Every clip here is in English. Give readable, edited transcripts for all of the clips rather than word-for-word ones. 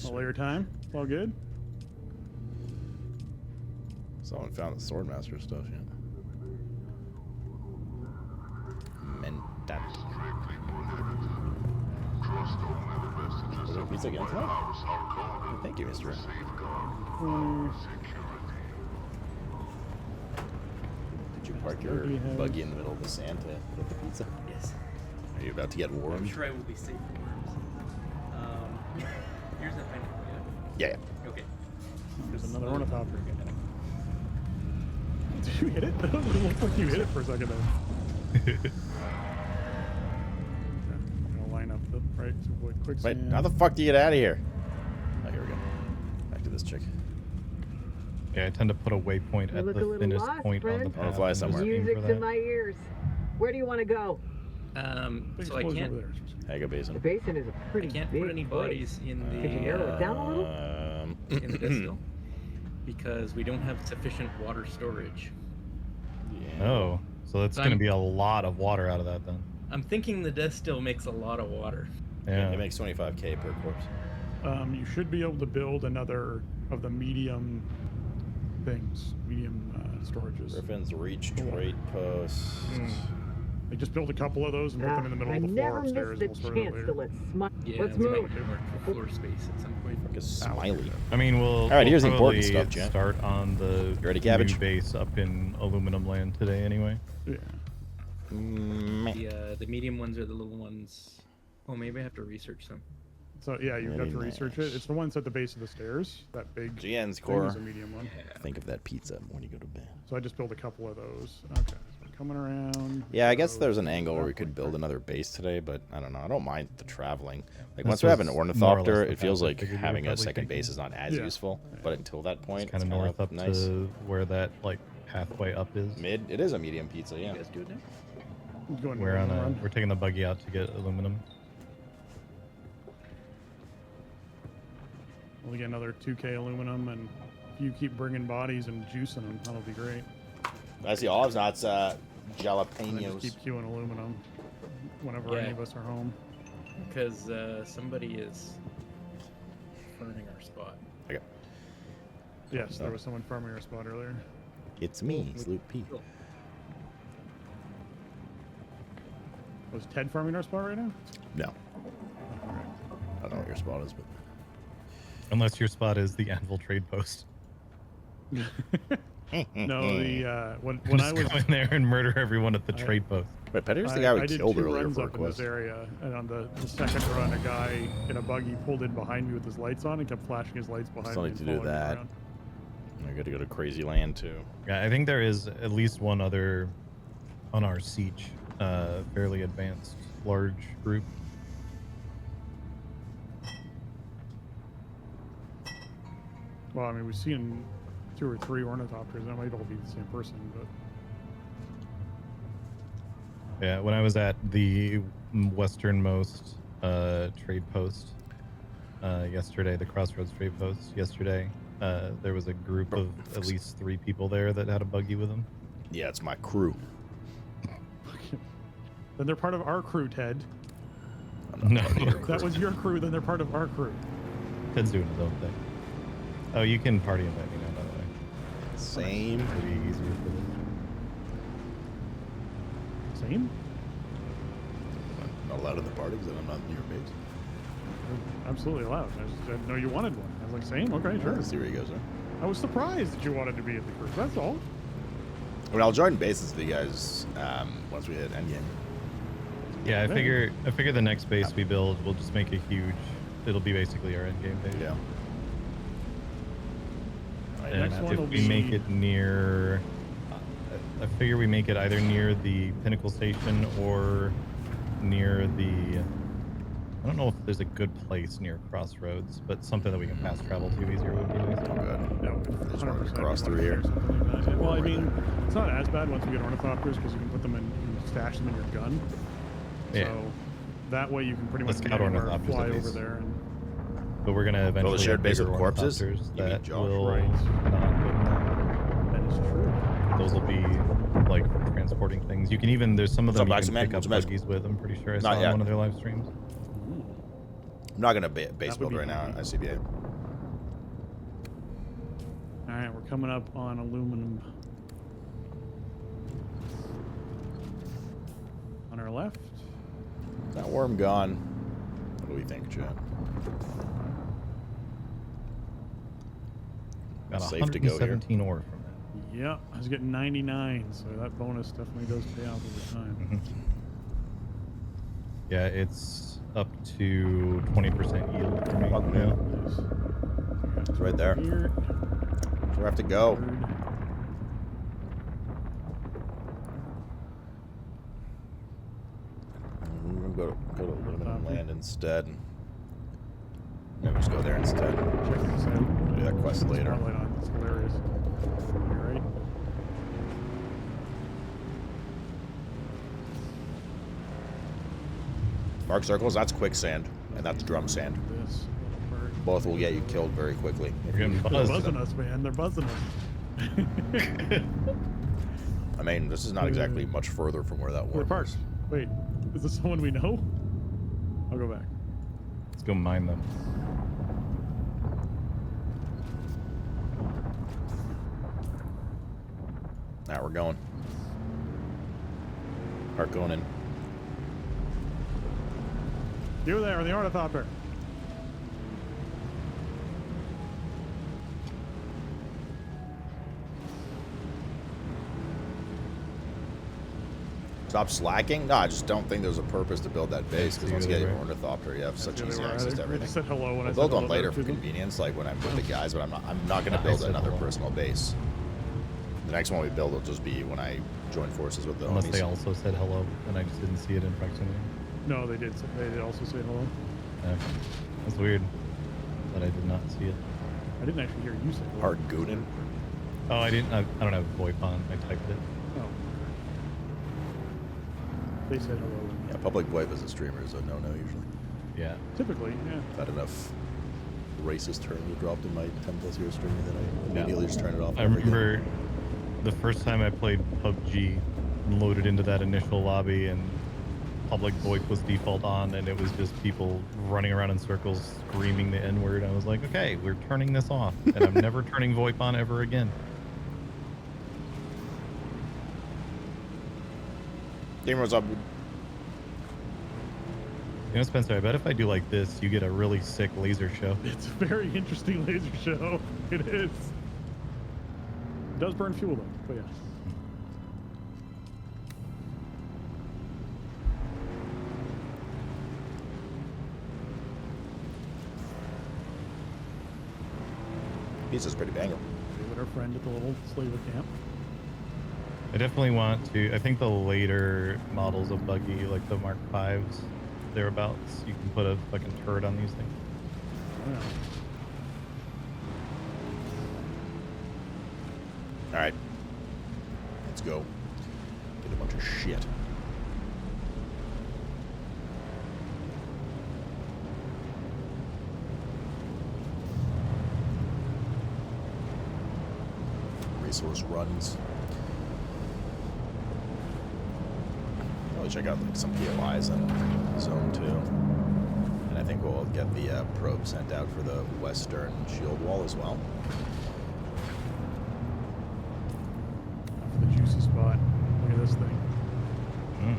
All your time. All good. Someone found the Swordmaster stuff yet. Mentat. Was there pizza again tonight? Oh, thank you, Mr. Did you park your buggy in the middle of the sand to get the pizza? Yes. Are you about to get warm? I'm sure I will be safe from worms. Here's the pineapple, Yeah. Okay. There's another ornithopter again. Did you hit it? It looked like you hit it for a second there. Okay. I'm gonna line up the right to avoid quicksand. Wait, how the fuck do you get out of here? Oh, here we go. Back to this chick. Yeah, I tend to put a waypoint at the thinnest point on the path. I'll fly somewhere. Music's in my ears. Where do you want to go? So I can't. Haga Basin. The basin is a pretty I can't big put any bodies in the. Could you narrow it down a little? In the distill, because we don't have sufficient water storage. Yeah. Oh, so that's going to be a lot of water out of that then. I'm thinking the distill makes a lot of water. Yeah. It makes 25k per corpse. You should be able to build another of the medium things, medium storages. Griffin's Reach Trade Post. Like just build a couple of those and put them in the middle of the floor upstairs. We'll sort it later. Yeah, Let's we'll move. make more floor space at some point. Fuck is Smiley. I mean, we'll here's the probably important stuff, Jen. start on the ready, cabbage? new base up in aluminum land today anyway. Yeah. The medium ones are the little ones. Oh, maybe I have to research them. So yeah, you have Really to research nice. it. It's the ones at the base of the stairs. That big GN's thing core. is a medium one. Think of that pizza when you go to bed. So I just built a couple of those. Okay, so we're coming around. Yeah, I guess So there's an angle where we that could point build there. another base today, but I don't know. I don't mind the traveling. Like This once we have an was more or less ornithopter, the it feels path I like figured you were having a probably second taking. base is not as Yeah. useful. But until that point, It's kind of north up nice. to where that like pathway up is. Mid, it is a medium pizza, yeah. You guys do it now? Going We're on around. we're taking the buggy out to get aluminum. We'll get another 2K aluminum, and if you keep bringing bodies and juicing them, that'll be great. I see olives, not And then jalapenos. just keep queuing aluminum whenever Yeah. any of us are home. Because somebody is burning our spot. Okay. Yes, there was someone farming our spot earlier. It's me, Sloot P. Cool. Was Ted farming our spot right now? No, All I don't know what your spot is, but Unless your spot is the Anvil Trade Post. right. No, the when I Just was go in there and murder everyone at the trade post. wait, Petter's the guy we I did killed 2 earlier runs for a up in this quest. area, and on the second run, a guy in a buggy pulled in behind me with his lights on and kept flashing his lights behind Still me. need and to do following me that. around. I got to go to Crazy Land too. Yeah, I think there is at least one other on our siege, fairly advanced large group. Well, I mean, we've seen 2 or 3 ornithopters. That might all be the same person, but Yeah, when I was at the westernmost trade post yesterday, the Crossroads trade post yesterday, there was a group of at least 3 people there that had a buggy with them. Yeah, it's my crew. then they're part of our crew, Ted. No, That was your crew, then they're part of our crew. Ted's doing his own thing. Oh, you can party invite me now, by the way. Same. Maybe easier for them. Same? Not allowed in the party because I'm not near base. Absolutely allowed. I just didn't know you wanted one. I was like, same? Okay, sure. Let's see where he goes there. I was surprised that you wanted to be at the crew. That's all. I mean, I'll join bases with you guys once we hit endgame. Yeah, I Okay. figure the next base we build, we'll just make a huge. It'll be basically our end game base. Yeah. And Next one if will we make be- it near, I figure we make it either near the Pinnacle Station or near the. I don't know if there's a good place near Crossroads, but something that we can fast travel to easier would be nice. Oh, good. No, There's one 100% across you through want here. to do something like that. Well, I Right mean, there. it's not as bad once we get ornithopters because you can put them in, you can stash them in your gun. Yeah. So that way you can pretty Let's much scout anywhere ornithopters fly at over least. there. And But we're gonna eventually shared have base bigger with corpses? ornithopters You mean that Josh? will Right. not go in there. that is true. Those will be like transporting things. You can even there's some of What's them up, you can Blacksman? pick up What's up, buggies with. I'm pretty sure I Not saw on yet. one of their live streams. I'm not gonna base That would build be right now. handy. ICBA. All right, we're coming up on aluminum. On our left. That worm gone. What do we think, Chad? Got Safe to go here. 117 ore from that. Yeah, I was getting 99, so that bonus definitely does pay off over time. Yeah, it's up to 20% yield for me. Fuck, now. man. Nice. It's right there. Here. That's where I have to go. Third. We're gonna go to aluminum land instead. Maybe just go there instead. Check this out. We'll do that quest later. Spotlight on. It's hilarious. You're right. Mark circles, that's quicksand, and that's drum sand. This little bird. Both will get you killed very quickly. We're getting They're buzzed. buzzing us, man. They're buzzing us. I mean, this is not exactly much further from where that We're worm parked. is. Wait, is this someone we know? I'll go back. Let's go mine them. Now we're going. Park going in. You there in the ornithopter. Stop slacking? No, I just don't think there's a purpose to build that base, because Yeah, once you get your right. ornithopter, you have such Yeah, they easy were access to either- I just said everything. hello when I We'll said build hello one later to for them. convenience, like when I'm with the guys, but I'm not gonna I build said another hello. personal base. The next one we build will just be when I join forces with the Unless homies. they also said hello, and I just didn't see it in proximity. No, they did. They did also say hello. Okay. That's weird. But I did not see it. I didn't actually hear you say hello. Hard goonin'. Oh, I didn't. I don't have VoIP on. I typed it. Oh. They said hello. Yeah, public VoIP as a streamer is a no-no usually. Yeah. Typically, yeah. I've had enough racist terms dropped in my 10+ year streaming that I immediately just turned it off. I remember the first time I played PUBG, loaded into that initial lobby, and public VoIP was default on, and it was just people running around in circles screaming the N-word. I was like, okay, we're turning this off, and I'm never turning VoIP on ever again. Gamer, what's up? You know, Spencer, I bet if I do like this, you get a really sick laser show. It's a very interesting laser show. It is. It does burn fuel though, but yeah. Pizza's pretty banger. With our friend at the little slaver camp. I definitely want to. I think the later models of buggy, like the Mark V's, thereabouts, you can put a fucking turret on these things. Oh, yeah. All right, let's go. Get a bunch of shit. Resource runs. Probably check out like some POIs in Zone 2. And I think we'll get the probe sent out for the western shield wall as well. For the juicy spot. Look at this thing. Mm.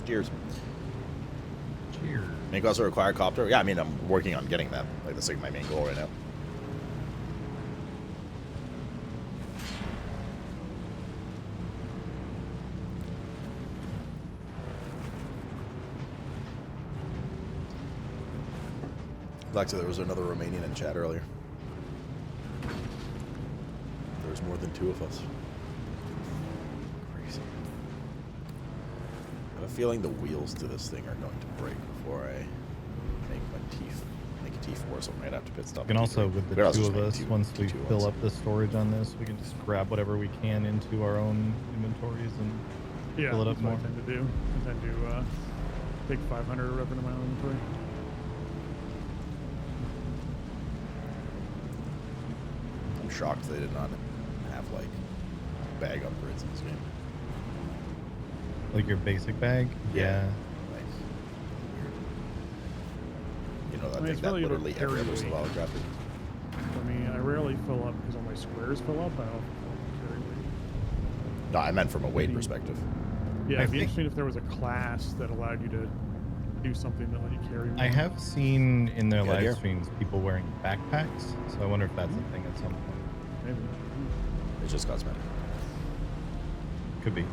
Cheers. Cheers. Make also require a copter? Yeah, I mean, I'm working on getting that. Like, that's like my main goal right now. Alexa, there was another Romanian in chat earlier. There was more than 2 of us. Crazy. I have a feeling the wheels to this thing are going to break before I make a T4, so I might have to pit stop. We can also, with We the also two just of make us, two- once we two fill ones. up the storage on this, we can just grab whatever we can into our own inventories and Yeah, fill it up that's what more. I tend to do. I tend to take 500 up into my own inventory. I'm shocked they did not have like bag upgrades in this game. Like your basic bag? Yeah. Nice. You know, I I mean, think it's that really about literally every other carry survival craft. For me, I rarely fill up because all my squares fill up. I don't fill up carry weight. No, I meant from a weight Maybe- perspective. Yeah, I it'd be think- interesting if there was a class that allowed you to do something that let you carry more. I have seen in their Good live idea. streams people wearing backpacks, so I wonder if that's a thing at some point. Maybe. It's just cosmetic. Could be.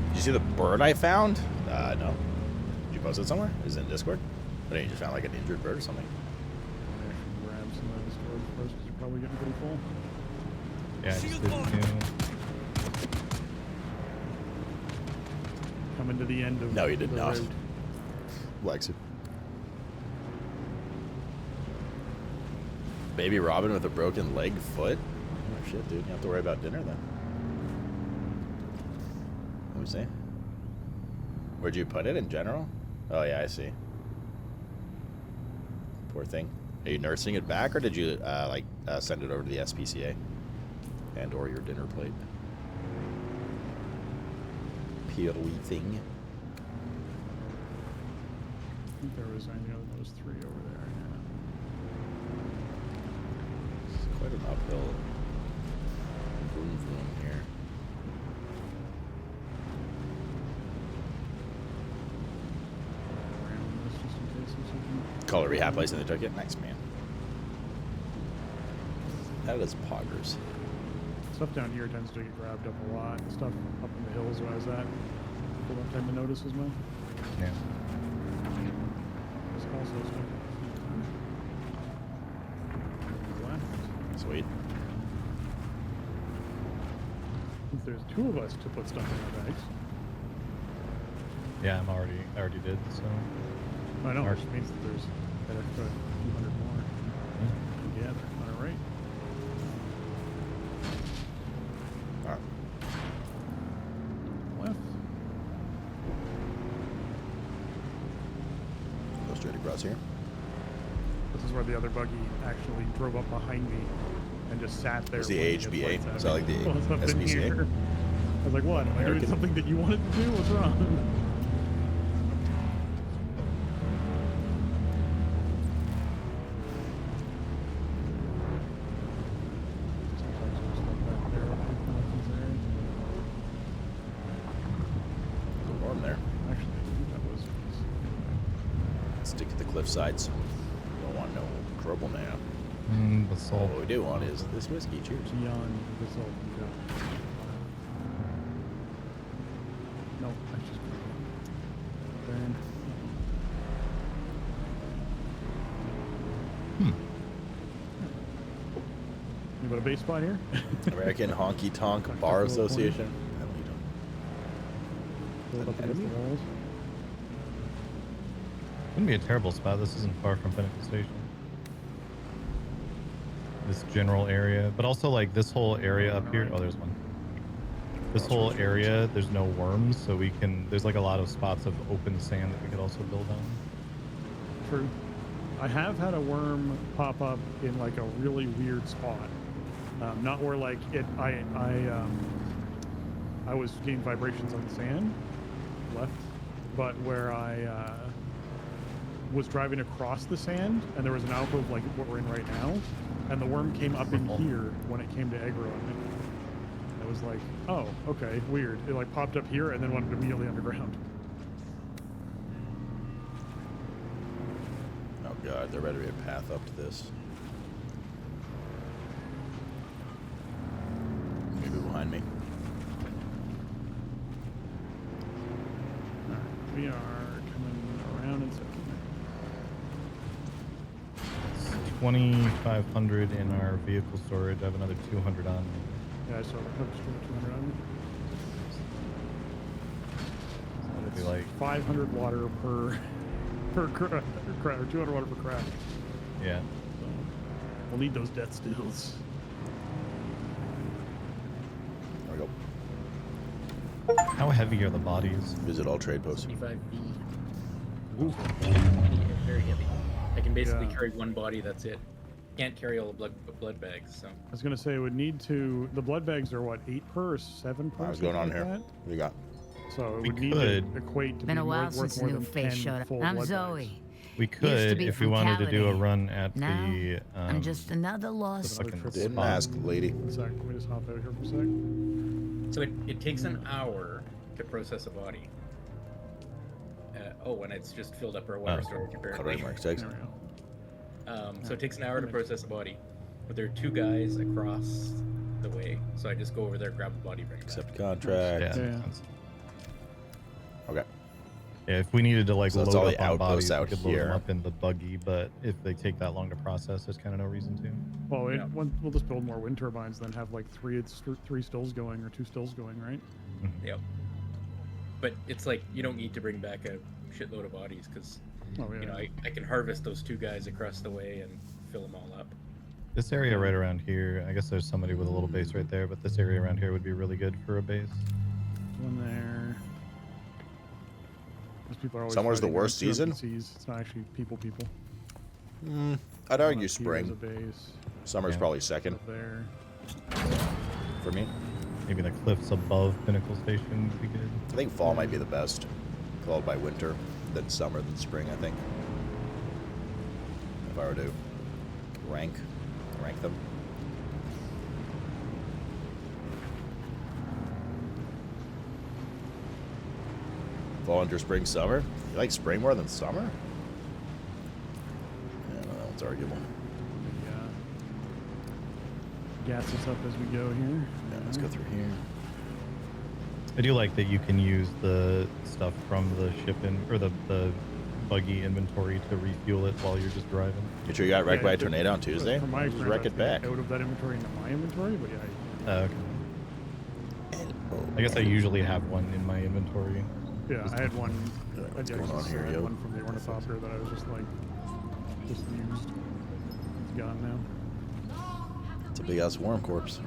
Did you see the bird I found? No. Did you post it somewhere? Is it in Discord? I think you just found like an injured bird or something. I should grab some of the storage first because you're probably getting pretty full. Yeah, I just did too. Coming to the end of No, you did the not. road. Lexi. Baby Robin with a broken leg, foot? Oh shit, dude. You have to worry about dinner then. Let me see. Where'd you put it in general? Oh yeah, I see. Poor thing. Are you nursing it back, or did you send it over to the SPCA and or your dinner plate? POE thing. I think there was, I know there was 3 over there. It's quite an uphill vroom vroom here. Yeah. Around this just in case or something. Call it rehab place and they took it. Nice, man. That is poggers. Stuff down here tends to get grabbed up a lot. Stuff up in the hills where I was at, people don't tend to notice as much. Yeah. There's also stuff left. Sweet. Since there's 2 of us to put stuff in our bags. Yeah, I already did, so. I know, Mark. which means that there's that extra 200 more together. All right. Alright. Left. Go straight across here. This is where the other buggy actually drove up behind me and just sat there. Was the looking at AHBA? lights out. Is that like the Well, it's up in SPCA? here. I was like, what? Am I doing American. something that you wanted to do? What's wrong? Sometimes there's stuff back there. I think nothing's there. A little warm there. Actually, I think that was. Stick to the cliff sides. Don't want no trouble now. The salt. What we do want is this whiskey. Cheers. Beyond result. Yeah. No, that's just. Burn. You got a base spot here? American Honky Tonk Tucked Bar up a little corner. Association. I don't know. Build up against the enemy? walls. Wouldn't be a terrible spot. This isn't far from Pinnacle Station. This general area, but also like this whole area up here. Oh, there's one. This whole area, there's no worms, so we can. There's like a lot of spots of open sand that we could also build on. True. I have had a worm pop up in like a really weird spot. Not where like it. I was getting vibrations on the sand, left, but where I was driving across the sand, and there was an alcove like what we're in right now, and the worm came up in here when it came to aggro on me. I was like, oh, okay, weird. It like popped up here and then went immediately underground. Oh god, there better be a path up to this. Maybe behind me. Alright, we are coming around and circling. It's 2,500 in our vehicle storage. I have another 200 on. Yeah, I saw the hook still 200 on me. That'd be like 500 water per craft, or 200 water per craft. yeah. So we'll need those death stills. There we go. How heavy are the bodies? Visit all trade posts. 75B. Ooh. Very heavy. I can basically Yeah. carry one body. That's it. Can't carry all the blood bags. So I was gonna say it would need to. The blood bags are what, 8 per or 7 per? What's going on something here? like What do you got? that? So it We would need could. to equate to Been be a while worth since more new than face 10 showed up. full I'm blood Zoe. bags. We to could be if we from wanted to do a Caladan. run at Now, the. I'm just another lost. Another fucking trip. Didn't spot. ask, lady. One sec, let me just hop out here for a sec. So it takes an hour to process a body. And it's just filled up our water Oh. storage Cut apparently. right marks. Takes. There we go. So it takes an hour to process a body. But there are 2 guys across the way, so I just go over there, grab a body, bring it back. Accept contract. Yeah. Yeah. makes sense. Okay. Yeah, if we needed to like So load that's all up the on bodies, outposts we out could load them here. up in the buggy. But if they take that long to process, there's kind of no reason to. Well, Yeah. we'll just build more wind turbines, then have like 3 stills going or 2 stills going, right? Yep. But it's like you don't need to bring back a shitload of bodies because Oh yeah. you know I can harvest those 2 guys across the way and fill them all up. This area right around here, I guess there's somebody with a little base right there, but this area around here would be really good for a base. One there. Those people are always Summer's the fighting worst against season? NPCs. It's not actually people. I'd argue Here's spring. a base Summer's Yeah. probably second up there. for me. Maybe the cliffs above Pinnacle Station would be good. I think fall might be the best, followed by winter, then summer, then spring. I think. If I were to rank them. Fall, winter, spring, summer. You like spring more than summer? I don't know. It's arguable. Gas us up as we go here. Yeah, let's go through here. I do like that you can use the stuff from the shipping or the buggy inventory to refuel it while you're just driving. You sure you got wrecked Yeah, by a but tornado on Tuesday? From my Just experience, wreck it back. Out of that inventory into my inventory, but yeah. Okay. I guess I usually have one in my inventory. Yeah, I had one. What's I going on here, had yo? one from the ornithopter that I was just like, just used. It's gone now. It's a big ass worm corpse.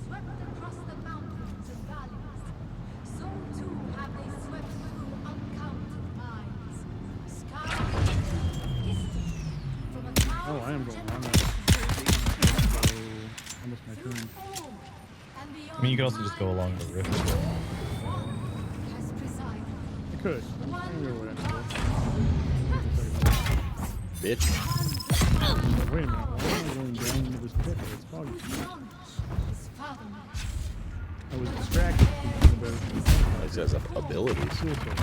Swept across the mountains and valleys. So too have they swept through uncounted minds. Scouring history from a Oh, I am going wrong. thousand So, almost my through turn. home and beyond. I mean, you could also just go along the rift. Has presided. I could. Maybe I would actually. Bitch. Wait a minute. Why am I going down into this pit? It's foggy. Beyond his fatherland. I was distracted thinking about These guys have abilities. suicide.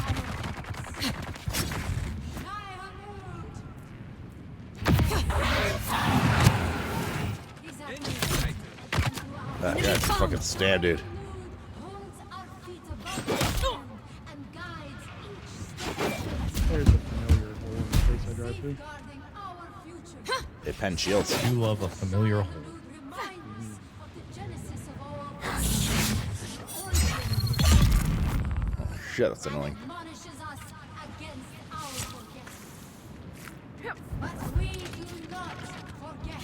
Yeah, it's a fucking stand, dude. There's a familiar hole in the place I drive through. They pen shields. You love a familiar hole. Shit, that's annoying. But we do not forget.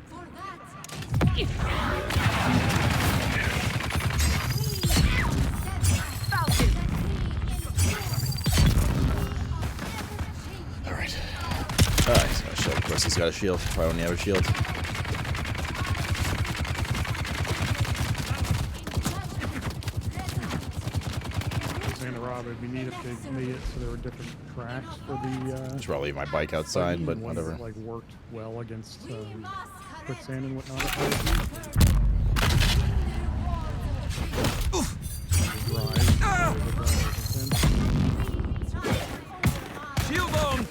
For that is Alright. Alright, he's got a shield. Of course, he's got a shield. Why don't you have a shield? Saying to Rob, it'd be neat if they made it so there were different tracks for the. Just probably leave my bike outside, but one whatever. that, like worked well against we must quicksand and whatnot. Shield on!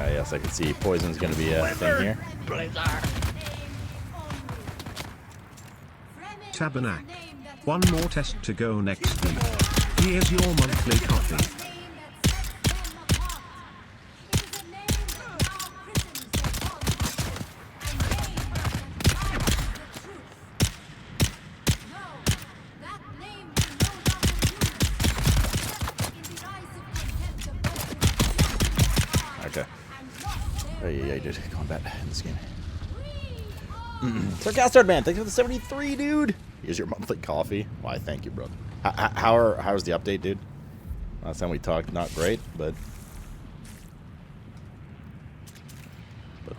Yes, I can see poison's gonna be a thing here. Tabernacle. One more test to go next week. Here's your monthly coffee. Okay. Oh, yeah, dude. Combat in this game. Sarcastard Man, thank you for the 73, dude. Here's your monthly coffee. Why, thank you, bro. How's the update, dude? Last time we talked, not great, but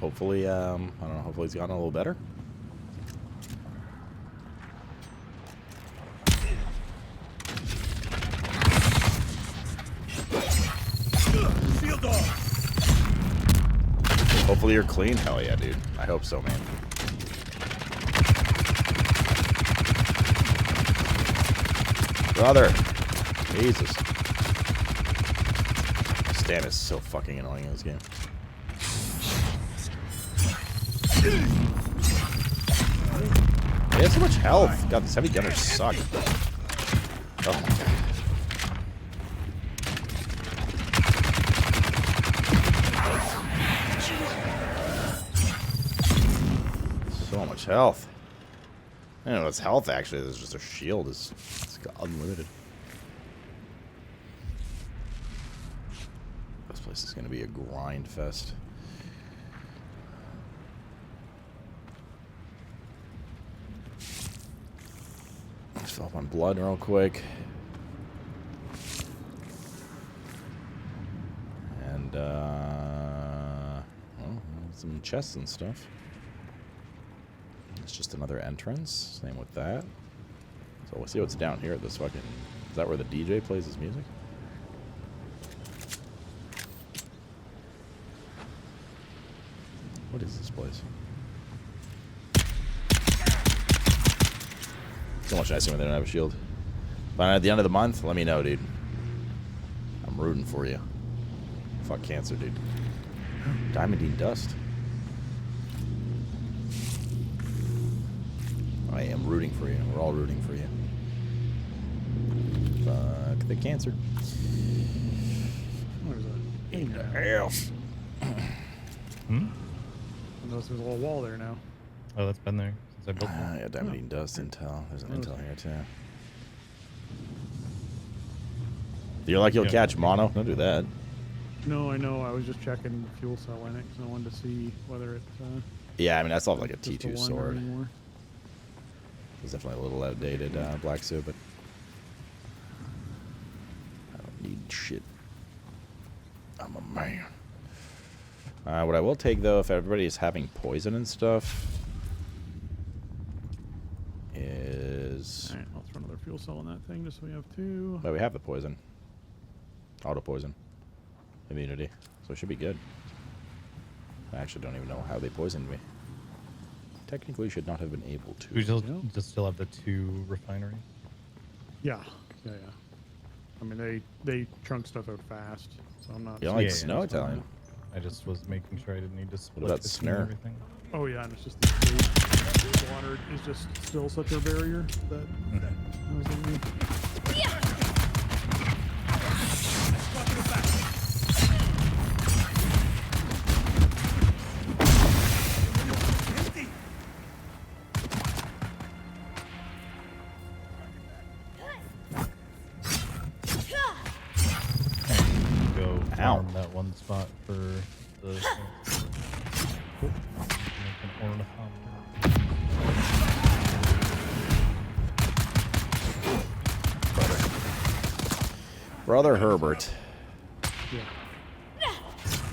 hopefully, I don't know. Hopefully, it's gotten a little better. Hopefully you're clean. Hell yeah, dude. I hope so, man. Brother. Jesus. Stan is so fucking annoying in this game. They have so much health. God, these heavy gunners suck. Oh my god. So much health. I don't know, it's health actually. There's just a shield. It's unlimited. This place is going to be a grind fest. Let's fill up on blood real quick. And, well, some chests and stuff. It's just another entrance. Same with that. So we'll see what's down here at this fucking... Is that where the DJ plays his music? What is this place? So much nicer when they don't have a shield. But at the end of the month, let me know, dude. I'm rooting for you. Fuck cancer, dude. Diamondine dust. I am rooting for you. We're all rooting for you. Fuck the cancer. There's a In the house. I noticed there's a little wall there now. Oh, that's been there since I built it. Yeah, diamondine dust intel. There's an intel here too. You're like, you'll catch mono. Don't do that. No, I know. I was just checking fuel cell in it because I wanted to see whether it's. Yeah, I mean, that's all like a just T2 one sword. anymore. It's definitely a little outdated black suit, but I don't need shit. I'm a man. What I will take, though, if everybody is having poison and stuff, is... Alright, I'll throw another fuel cell in that thing just so we have two. Well, we have the poison. Auto poison. Immunity. So it should be good. I actually don't even know how they poisoned me. Technically should not have been able to. We just still have the 2 refineries. Yeah. Yeah. I mean, they chunk stuff out fast, so I'm not. You don't like Yeah, snow it's fine. Italian? I just was making sure I didn't need to split about between snare? everything. Oh yeah, and it's just the water is just still such a barrier that. I was thinking. Go Ow. farm that one spot for the make an ornithopter. Brother Herbert. Yeah.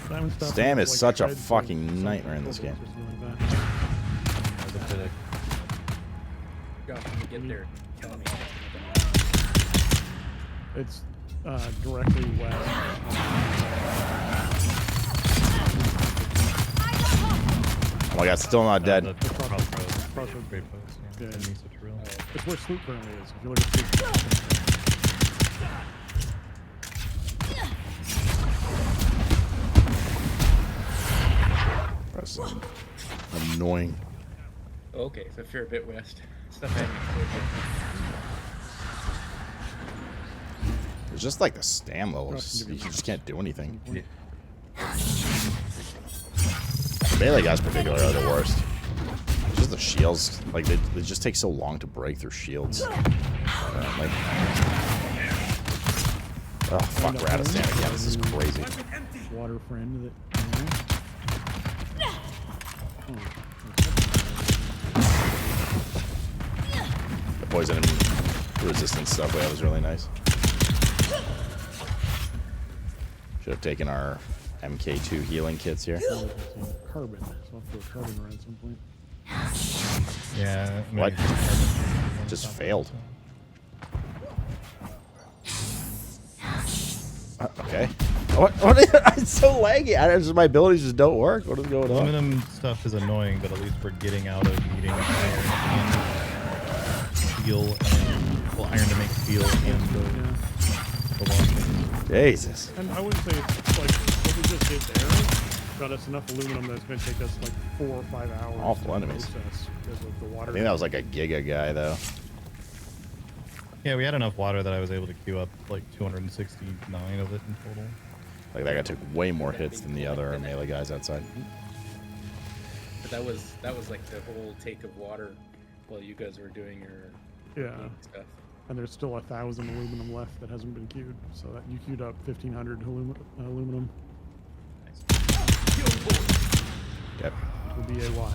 Diamond stuff Stam is like such a shreds, fucking so nightmare in this game. just like that. Josh, when you get there, tell me. It's directly west. Oh my god, still not dead. The crossroads. Crossroads. Great post. Yeah. Yeah. And Mesa Trail. It's where Sloot currently is. If you look at Sloot. That's annoying. Okay, so if you're a bit west, stuff happening. It's just like the stam levels. You just can't do anything. The melee guys particularly are the worst. It's just the shields. Like, they just take so long to break through shields. Like, oh, fuck, we're out of stam again. This is crazy. Water friend that. The poison resistance stuff we had was really nice. Should have taken our MK2 healing kits here. Carbon. So I'll have to do a carbon run at some point. Yeah. What? maybe carbon. Just failed. Okay. What? It's so laggy. My abilities just don't work. What is going on? Aluminum stuff is annoying, but at least we're getting out of needing iron and steel and iron to make steel and the long things. Jesus. And I wouldn't say it's like what we just did there got us enough aluminum that's going to take us like 4 or 5 hours. Awful to enemies. process because of the water. I think that was like a Giga guy, though. Yeah, we had enough water that I was able to queue up like 269 of it in total. Like that guy took way more hits than the other melee guys outside. But that was like the whole take of water while you guys were doing your Yeah. stuff. And there's still 1,000 aluminum left that hasn't been queued. So that you queued up 1,500 aluminum. Yep. It will be a while.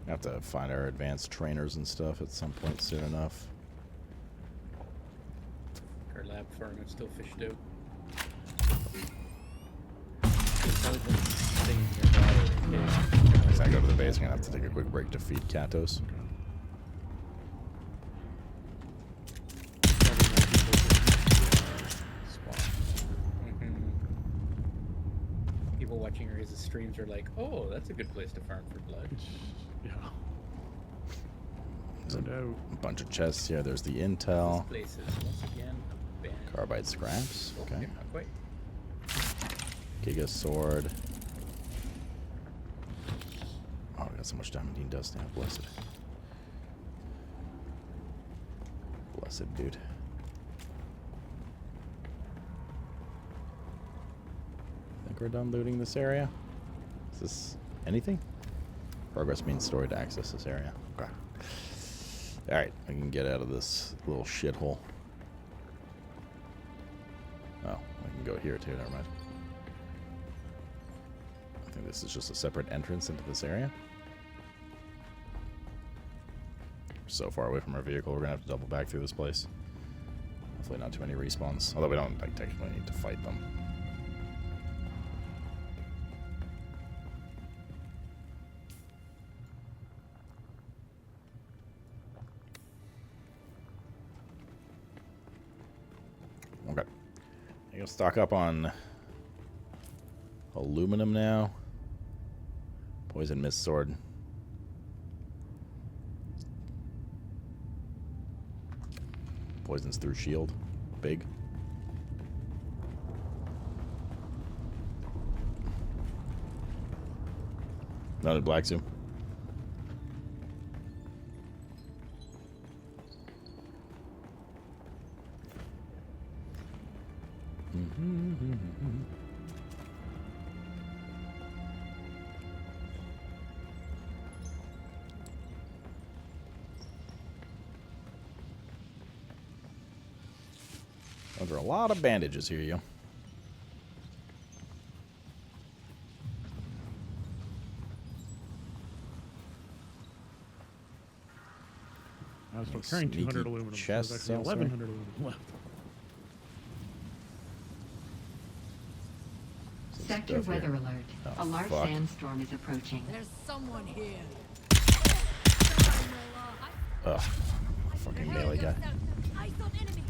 Have to find our advanced trainers and stuff at some point soon enough. Our lab farm is still fished out. There's probably been things nearby. As I go to the base, I'm gonna have to take a quick break to feed Katos. People watching your guys' streams are like, "Oh, that's a good place to farm for blood." Yeah. There's No doubt. a bunch of chests here. There's the This intel. place is once again abandoned. Carbide scraps. Oh, Okay. not quite. Giga sword. Oh, we got so much diamondine dust now. Blessed. Blessed, dude. Think we're done looting this area? Is this anything? Progress means story to access this area. Okay. Alright, I can get out of this little shithole. Oh, I can go here too, never mind. I think this is just a separate entrance into this area. We're so far away from our vehicle, we're gonna have to double back through this place. Hopefully not too many respawns, although we don't like technically need to fight them. Okay. I'm gonna stock up on aluminum now. Poison mist sword. Poisons through shield. Big. Another black zoom. Those are a lot of bandages here, you. I was still carrying 200 Sneaky aluminum. So chests there's actually elsewhere. 1,100 aluminum left. Sector Stuff here. weather alert. Oh, A large fuck. sandstorm is approaching. There's someone here. Ugh. Fucking melee guy. Eyes on enemy.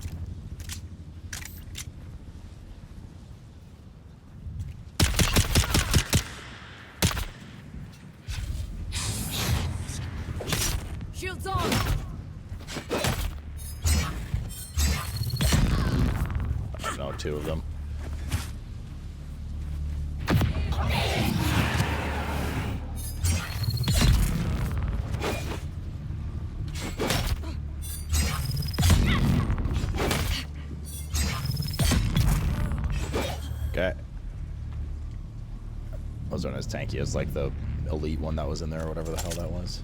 Shields on. No, two of them. Okay. Those aren't as tanky as like the elite one that was in there or whatever the hell that was.